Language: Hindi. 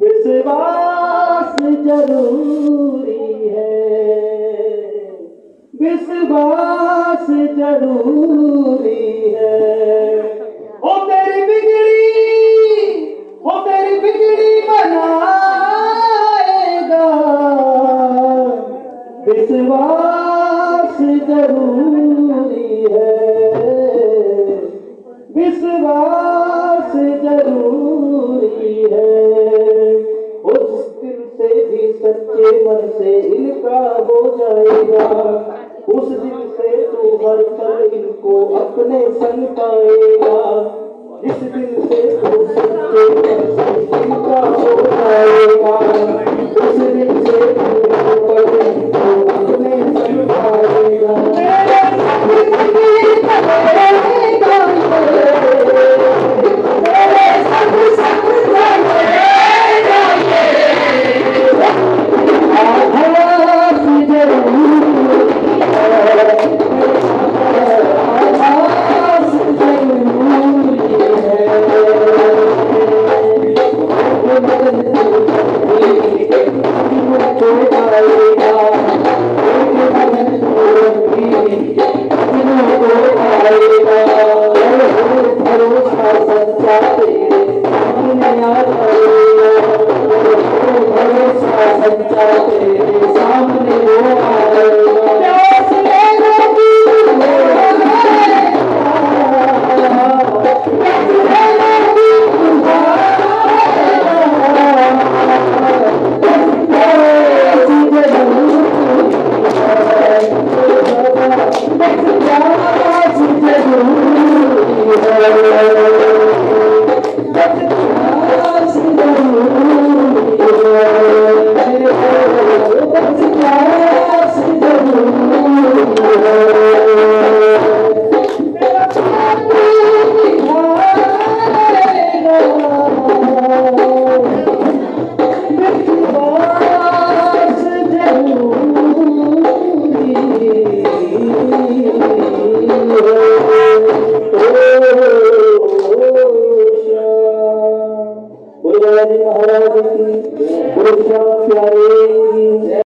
विश्वास जरूरी है, विश्वास जरूरी है। हो तेरी बिगड़ी बनाएगा, विश्वास जरूरी है, विश्वास जरूरी है। उस दिल से भी सच्चे मन से इनका हो जाएगा, उस दिल से तू हर पल इनको अपने संग पाएगा। जिस दिल से तू सच्चे मन से इनका हो जाएगा, उस दिल से तू हर पल इनको अपने संग पाएगा। भरोसा सच्चा